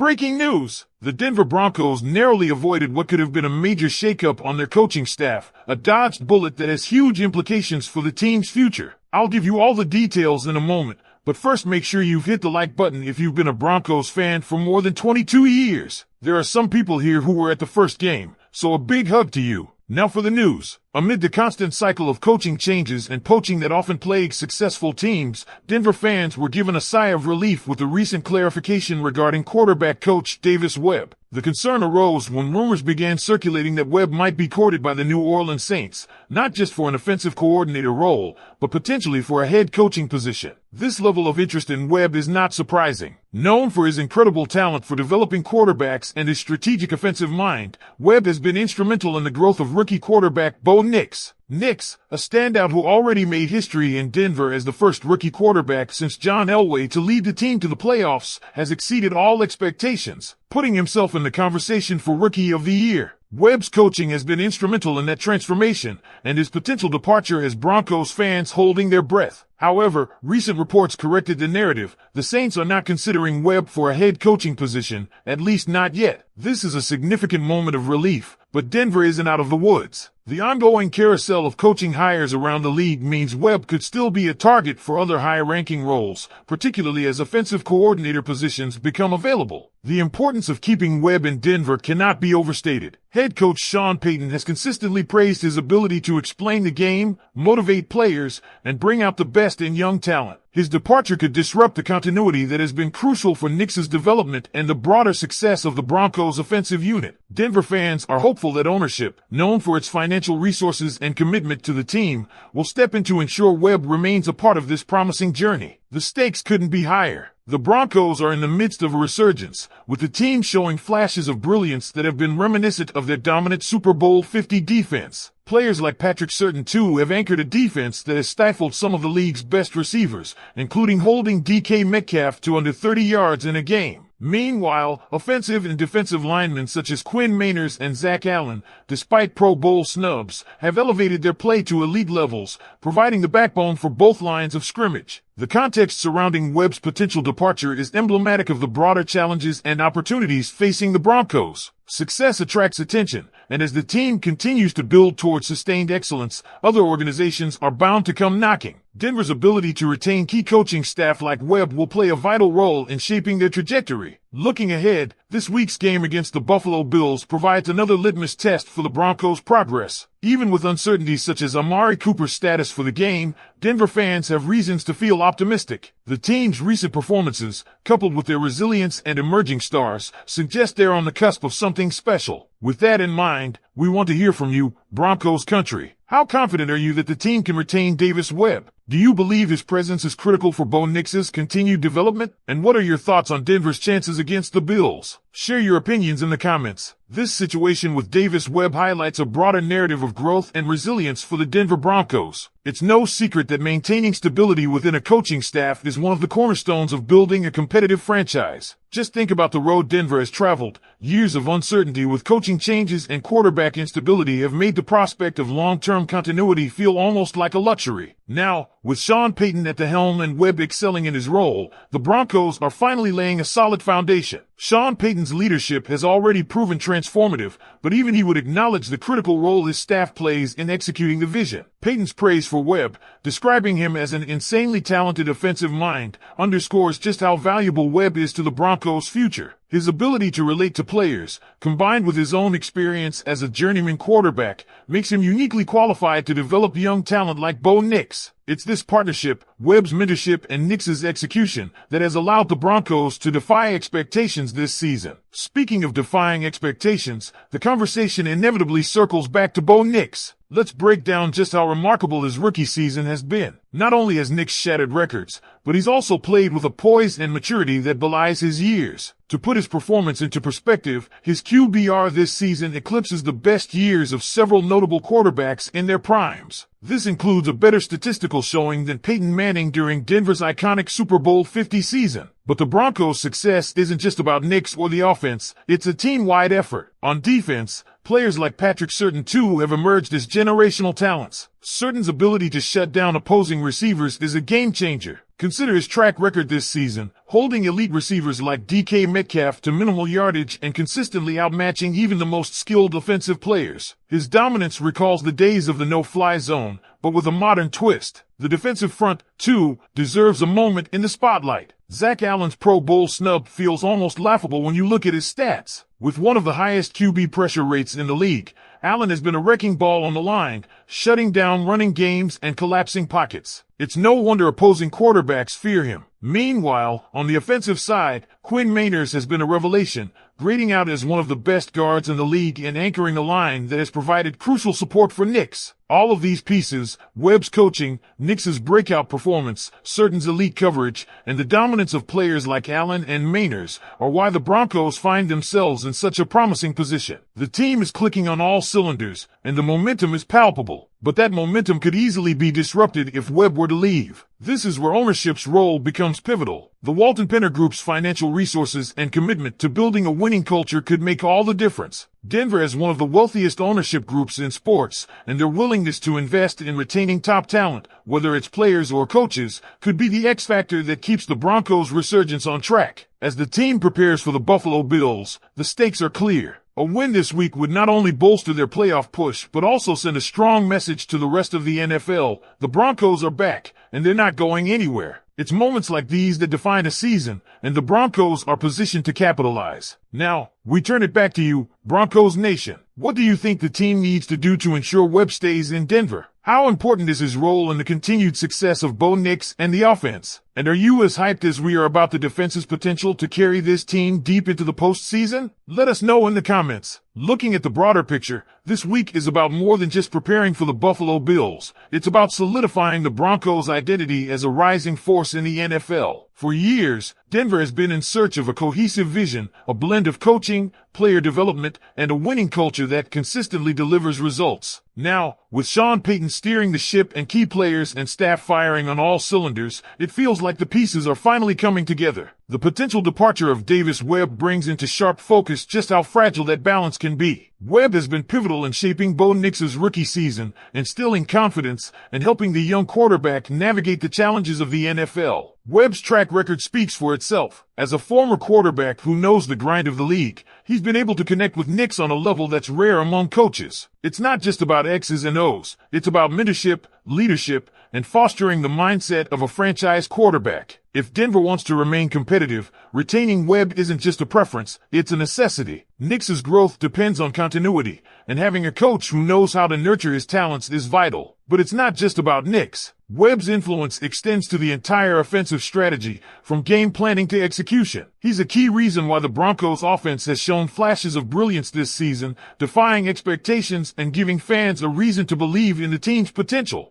Breaking news! The Denver Broncos narrowly avoided what could have been a major shakeup on their coaching staff, a dodged bullet that has huge implications for the team's future. I'll give you all the details in a moment, but first make sure you've hit the like button if you've been a Broncos fan for more than 22 years. There are some people here who were at the first game, so a big hug to you. Now for the news. Amid the constant cycle of coaching changes and poaching that often plagues successful teams, Denver fans were given a sigh of relief with the recent clarification regarding quarterback coach Davis Webb. The concern arose when rumors began circulating that Webb might be courted by the New Orleans Saints, not just for an offensive coordinator role, but potentially for a head coaching position. This level of interest in Webb is not surprising. Known for his incredible talent for developing quarterbacks and his strategic offensive mind, Webb has been instrumental in the growth of rookie quarterback Bo Nix. Nix, a standout who already made history in Denver as the first rookie quarterback since John Elway to lead the team to the playoffs, has exceeded all expectations, putting himself in the conversation for Rookie of the Year. Webb's coaching has been instrumental in that transformation, and his potential departure has Broncos fans holding their breath. However, recent reports corrected the narrative. The Saints are not considering Webb for a head coaching position, at least not yet. This is a significant moment of relief, but Denver isn't out of the woods. The ongoing carousel of coaching hires around the league means Webb could still be a target for other high-ranking roles, particularly as offensive coordinator positions become available. The importance of keeping Webb in Denver cannot be overstated. Head coach Sean Payton has consistently praised his ability to explain the game, motivate players, and bring out the best in young talent. His departure could disrupt the continuity that has been crucial for Nix's development and the broader success of the Broncos' offensive unit. Denver fans are hopeful that ownership, known for its financial resources and commitment to the team, will step in to ensure Webb remains a part of this promising journey. The stakes couldn't be higher. The Broncos are in the midst of a resurgence, with the team showing flashes of brilliance that have been reminiscent of their dominant Super Bowl 50 defense. Players like Patrick Surtain, too, have anchored a defense that has stifled some of the league's best receivers, including holding DK Metcalf to under 30 yards in a game. Meanwhile, offensive and defensive linemen such as Quinn Meinerz and Zach Allen, despite Pro Bowl snubs, have elevated their play to elite levels, providing the backbone for both lines of scrimmage. The context surrounding Webb's potential departure is emblematic of the broader challenges and opportunities facing the Broncos. Success attracts attention, and as the team continues to build towards sustained excellence, other organizations are bound to come knocking. Denver's ability to retain key coaching staff like Webb will play a vital role in shaping their trajectory. Looking ahead, this week's game against the Buffalo Bills provides another litmus test for the Broncos' progress. Even with uncertainties such as Amari Cooper's status for the game, Denver fans have reasons to feel optimistic. The team's recent performances, coupled with their resilience and emerging stars, suggest they're on the cusp of something special. With that in mind, we want to hear from you, Broncos country. How confident are you that the team can retain Davis Webb? Do you believe his presence is critical for Bo Nix's continued development? And what are your thoughts on Denver's chances against the Bills? Share your opinions in the comments. This situation with Davis Webb highlights a broader narrative of growth and resilience for the Denver Broncos. It's no secret that maintaining stability within a coaching staff is one of the cornerstones of building a competitive franchise. Just think about the road Denver has traveled. Years of uncertainty with coaching changes and quarterback instability have made the prospect of long-term continuity feel almost like a luxury. Now, with Sean Payton at the helm and Webb excelling in his role, the Broncos are finally laying a solid foundation. Sean Payton's leadership has already proven transformative, but even he would acknowledge the critical role his staff plays in executing the vision. Payton's praise for Webb, describing him as an insanely talented offensive mind, underscores just how valuable Webb is to the Broncos' future. His ability to relate to players, combined with his own experience as a journeyman quarterback, makes him uniquely qualified to develop young talent like Bo Nix. It's this partnership, Webb's mentorship and Nix's execution, that has allowed the Broncos to defy expectations this season. Speaking of defying expectations, the conversation inevitably circles back to Bo Nix. Let's break down just how remarkable his rookie season has been. Not only has Nix shattered records, but he's also played with a poise and maturity that belies his years. To put his performance into perspective, his QBR this season eclipses the best years of several notable quarterbacks in their primes. This includes a better statistical showing than Peyton Manning during Denver's iconic Super Bowl 50 season. But the Broncos' success isn't just about Nix or the offense, it's a team-wide effort. On defense, players like Patrick Surtain too have emerged as generational talents. Surtain's ability to shut down opposing receivers is a game changer. Consider his track record this season, holding elite receivers like DK Metcalf to minimal yardage and consistently outmatching even the most skilled offensive players. His dominance recalls the days of the no-fly zone, but with a modern twist. The defensive front, too, deserves a moment in the spotlight. Zach Allen's Pro Bowl snub feels almost laughable when you look at his stats. With one of the highest QB pressure rates in the league, Allen has been a wrecking ball on the line, shutting down running games and collapsing pockets. It's no wonder opposing quarterbacks fear him. Meanwhile, on the offensive side, Quinn Meinerz has been a revelation, grading out as one of the best guards in the league and anchoring a line that has provided crucial support for Nix. All of these pieces, Webb's coaching, Nix's breakout performance, Surtain's elite coverage, and the dominance of players like Allen and Meinerz are why the Broncos find themselves in such a promising position. The team is clicking on all cylinders, and the momentum is palpable. But that momentum could easily be disrupted if Webb were to leave. This is where ownership's role becomes pivotal. The Walton Penner Group's financial resources and commitment to building a winning culture could make all the difference. Denver has one of the wealthiest ownership groups in sports, and their willingness to invest in retaining top talent, whether it's players or coaches, could be the X factor that keeps the Broncos' resurgence on track. As the team prepares for the Buffalo Bills, the stakes are clear. A win this week would not only bolster their playoff push, but also send a strong message to the rest of the NFL. The Broncos are back, and they're not going anywhere. It's moments like these that define a season, and the Broncos are positioned to capitalize. Now, we turn it back to you, Broncos Nation. What do you think the team needs to do to ensure Webb stays in Denver? How important is his role in the continued success of Bo Nix and the offense? And are you as hyped as we are about the defense's potential to carry this team deep into the postseason? Let us know in the comments. Looking at the broader picture, this week is about more than just preparing for the Buffalo Bills. It's about solidifying the Broncos' identity as a rising force in the NFL. For years, Denver has been in search of a cohesive vision, a blend of coaching, player development, and a winning culture that consistently delivers results. Now, with Sean Payton steering the ship and key players and staff firing on all cylinders, it feels like the pieces are finally coming together. The potential departure of Davis Webb brings into sharp focus just how fragile that balance can be. Webb has been pivotal in shaping Bo Nix's rookie season, instilling confidence, and helping the young quarterback navigate the challenges of the NFL. Webb's track record speaks for itself. As a former quarterback who knows the grind of the league, he's been able to connect with Nix on a level that's rare among coaches. It's not just about X's and O's. It's about mentorship, leadership, and fostering the mindset of a franchise quarterback. If Denver wants to remain competitive, retaining Webb isn't just a preference, it's a necessity. Nix's growth depends on continuity, and having a coach who knows how to nurture his talents is vital. But it's not just about Nix. Webb's influence extends to the entire offensive strategy, from game planning to execution. He's a key reason why the Broncos offense has shown flashes of brilliance this season, defying expectations and giving fans a reason to believe in the team's potential.